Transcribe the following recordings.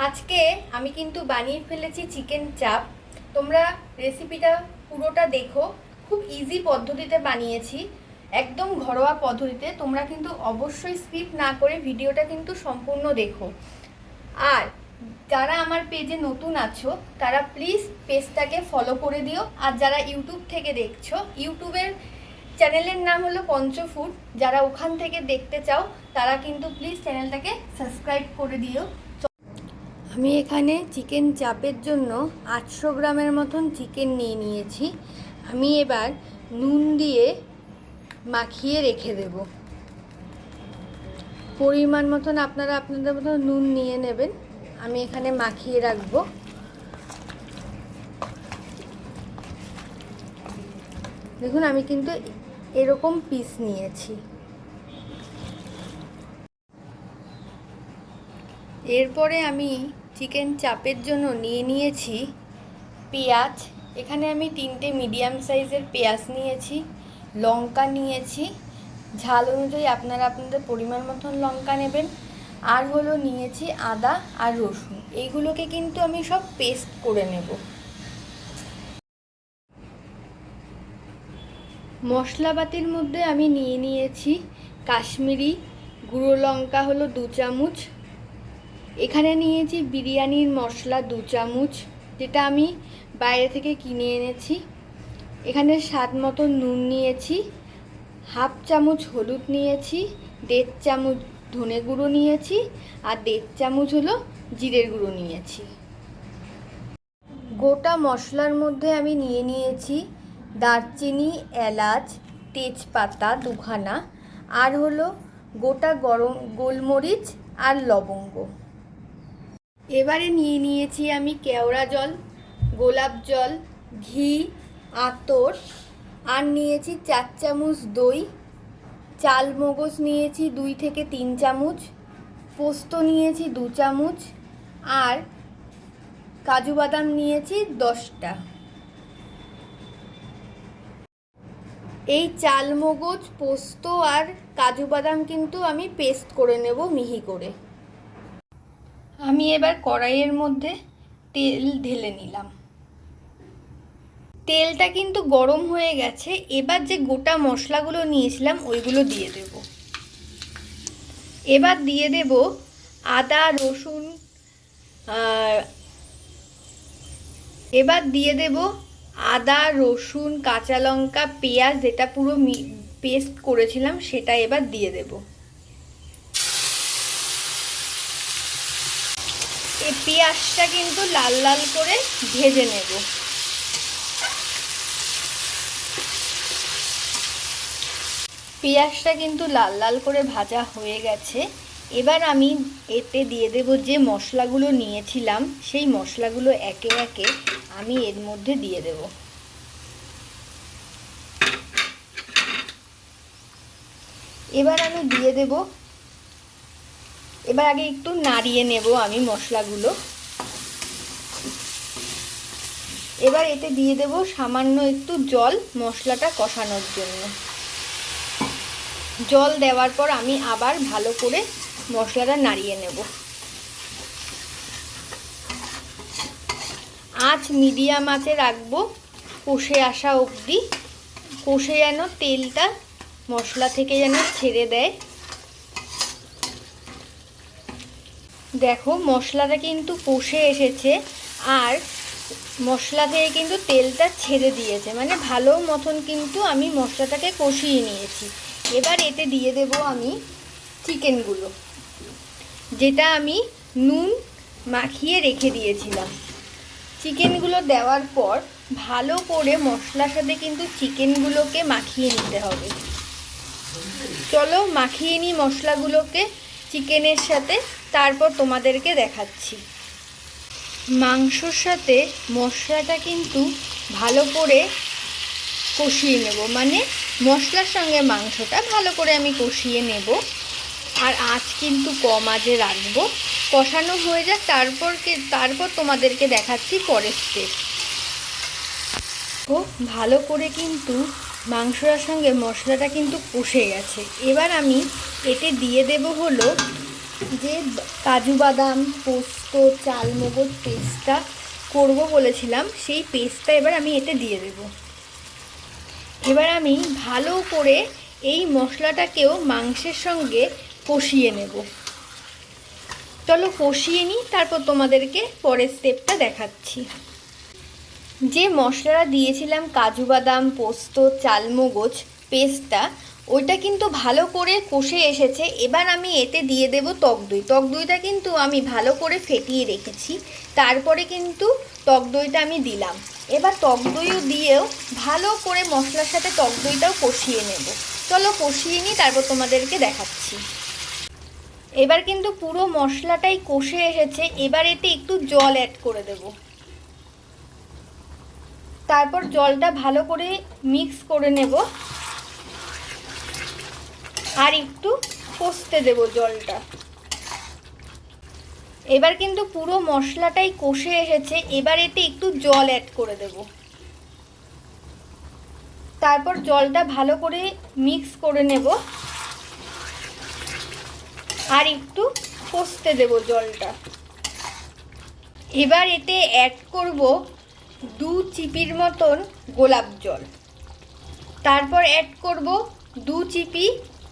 আজকে আমি কিন্তু বানিয়ে ফেলেছি চিকেন চাপ। তোমরা রেসিপিটা পুরোটা দেখো, খুব ইজি পদ্ধতিতে বানিয়েছি, একদম ঘরোয়া পদ্ধতিতে। তোমরা কিন্তু অবশ্যই স্কিপ না করে ভিডিওটা কিন্তু সম্পূর্ণ দেখো। আর যারা আমার পেজে নতুন আছো তারা প্লিজ পেজটাকে ফলো করে দিও। আর যারা ইউটিউব থেকে দেখছো, ইউটিউবের চ্যানেলের নাম হলো পঞ্চফুড, যারা ওখান থেকে দেখতে চাও তারা কিন্তু প্লিজ চ্যানেলটাকে সাবস্ক্রাইব করে দিও। আমি এখানে চিকেন চাপের জন্য 800 গ্রামের মতন চিকেন নিয়ে নিয়েছি। আমি এবার নুন দিয়ে মাখিয়ে রেখে দেব। পরিমাণ মতন আপনারা আপনাদের মতন নুন নিয়ে নেবেন। আমি এখানে মাখিয়ে রাখবো। দেখুন আমি কিন্তু এরকম পিস নিয়েছি। এরপরে আমি চিকেন চাপের জন্য নিয়ে নিয়েছি পেঁয়াজ। এখানে আমি 3টে মিডিয়াম সাইজের পেঁয়াজ নিয়েছি, লঙ্কা নিয়েছি, ঝাল অনুযায়ী আপনারা আপনাদের পরিমাণ মতন লঙ্কা নেবেন। আর হলো নিয়েছি আদা আর রসুন। এইগুলোকে কিন্তু আমি সব পেস্ট করে নেব। মশলাপাতির মধ্যে আমি নিয়ে নিয়েছি কাশ্মীরি গুঁড়ো লঙ্কা হলো 2 চামচ। এখানে নিয়েছি বিরিয়ানির মশলা 2 চামচ, যেটা আমি বাইরে থেকে কিনে এনেছি। এখানে স্বাদ মতো নুন নিয়েছি, হাফ চামচ হলুদ নিয়েছি, 1.5 চামচ ধনে গুঁড়ো নিয়েছি, আর 1.5 চামচ হলো জিরের গুঁড়ো নিয়েছি। গোটা মশলার মধ্যে আমি নিয়ে নিয়েছি দারচিনি, এলাচ, তেজপাতা 2খানা, আর হলো গোটা গরম গোলমরিচ আর লবঙ্গ। এবারে নিয়ে নিয়েছি আমি কেওড়া জল, গোলাপ জল, ঘি, আতর, আর নিয়েছি 4 চামচ দই, চাল মগজ নিয়েছি 2 থেকে 3 চামচ, পোস্ত নিয়েছি 2 চামচ, আর কাজু বাদাম নিয়েছি 10টা। এই চাল মগজ, পোস্ত আর কাজু বাদাম কিন্তু আমি পেস্ট করে নেব মিহি করে। আমি এবার কড়াইয়ের মধ্যে তেল ঢেলে নিলাম। তেলটা কিন্তু গরম হয়ে গেছে। এবার যে গোটা মশলাগুলো নিয়েছিলাম ওইগুলো দিয়ে দেব। এবার দিয়ে দেব আদা রসুন, আদা রসুন, কাঁচা লঙ্কা, পেঁয়াজ, যেটা পুরো পেস্ট করেছিলাম সেটা এবার দিয়ে দেব। এই পেঁয়াজটা কিন্তু লাল লাল করে ভেজে নেব। পেঁয়াজটা কিন্তু লাল লাল করে ভাজা হয়ে গেছে। এবার আমি এতে দিয়ে দেব যে মশলাগুলো নিয়েছিলাম, সেই মশলাগুলো একে একে আমি এর মধ্যে দিয়ে দেব। এবার আমি দিয়ে দেব, এবার আগে একটু নাড়িয়ে নেব আমি মশলাগুলো। এবার এতে দিয়ে দেব সামান্য একটু জল মশলাটা কষানোর জন্য। জল দেওয়ার পর আমি আবার ভালো করে মশলাটা নাড়িয়ে নেব। আঁচ মিডিয়াম আঁচে রাখবো কষে আসা অবধি, কষে যেন তেলটা মশলা থেকে যেন ছেড়ে দেয়। দেখো মশলাটা কিন্তু কষে এসেছে আর মশলা থেকে কিন্তু তেলটা ছেড়ে দিয়েছে, মানে ভালো মতন কিন্তু আমি মশলাটাকে কষিয়ে নিয়েছি। এবার এতে দিয়ে দেব আমি চিকেনগুলো, যেটা আমি নুন মাখিয়ে রেখে দিয়েছিলাম। চিকেনগুলো দেওয়ার পর ভালো করে মশলার সাথে কিন্তু চিকেনগুলোকে মাখিয়ে নিতে হবে। চলো মাখিয়ে নিই মশলাগুলোকে চিকেনের সাথে, তারপর তোমাদেরকে দেখাচ্ছি। মাংসর সাথে মশলাটা কিন্তু ভালো করে কষিয়ে নেব, মানে মশলার সঙ্গে মাংসটা ভালো করে আমি কষিয়ে নেব। আর আঁচ কিন্তু কম আঁচে রাখবো। কষানো হয়ে যাক, তারপর তোমাদেরকে দেখাচ্ছি পরের স্টেপ। ভালো করে কিন্তু মাংসটার সঙ্গে মশলাটা কিন্তু কষে গেছে। এবার আমি এতে দিয়ে দেব হলো যে কাজু বাদাম পোস্ত চালমগজ পেস্টটা করব বলেছিলাম, সেই পেস্টটা এবার আমি এতে দিয়ে দেব। এবার আমি ভালো করে এই মশলাটাকেও মাংসের সঙ্গে কষিয়ে নেব। চলো কষিয়ে নিই, তারপর তোমাদেরকে পরের স্টেপটা দেখাচ্ছি। যে মশলাটা দিয়েছিলাম কাজু বাদাম পোস্ত চালমগজ পেস্টটা, ওইটা কিন্তু ভালো করে কষে এসেছে। এবার আমি এতে দিয়ে দেব টক দই। টক দইটা কিন্তু আমি ভালো করে ফেটিয়ে রেখেছি, তারপরে কিন্তু টক দইটা আমি দিলাম। এবার টক দইও দিয়েও ভালো করে মশলার সাথে টক দইটাও কষিয়ে নেব। চলো কষিয়ে নিই, তারপর তোমাদেরকে দেখাচ্ছি। এবার কিন্তু পুরো মশলাটাই কষে এসেছে। এবার এতে একটু জল অ্যাড করে দেব। তারপর জলটা ভালো করে মিক্স করে নেব আর একটু কষতে দেব জলটা। এবার কিন্তু পুরো মশলাটাই কষে এসেছে। এবার এতে একটু জল অ্যাড করে দেব। তারপর জলটা ভালো করে মিক্স করে নেব আর একটু কষতে দেব জলটা। এবার এতে অ্যাড করব 2 চিপির মতন গোলাপ জল। তারপর অ্যাড করব 2 চিপি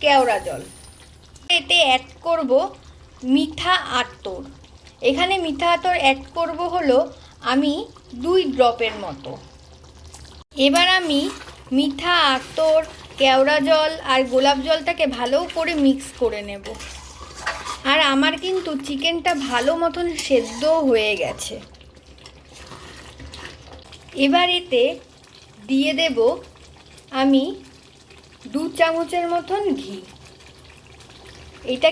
কেওড়া জল। এতে অ্যাড করব মিঠা আতর। এখানে মিঠা আতর অ্যাড করব হলো আমি 2 ড্রপের মতো। এবার আমি মিঠা আতর কেওড়া জল আর গোলাপ জলটাকে ভালো করে মিক্স করে নেব। আর আমার কিন্তু চিকেনটা ভালো মতন সেদ্ধ হয়ে গেছে। এবার এতে দিয়ে দেব আমি 2 চামচের মতন ঘি। এটা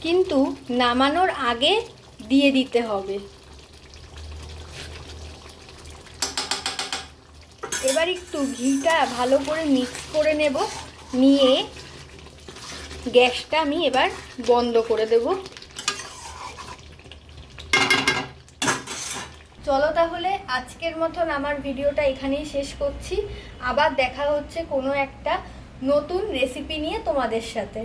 কিন্তু নামানোর আগে দিয়ে দিতে হবে। এবার একটু ঘিটা ভালো করে মিক্স করে নেব, নিয়ে গ্যাসটা আমি এবার বন্ধ করে দেব। চলো তাহলে আজকের মতন আমার ভিডিওটা এখানেই শেষ করছি। আবার দেখা হচ্ছে কোনো একটা নতুন রেসিপি নিয়ে তোমাদের সাথে।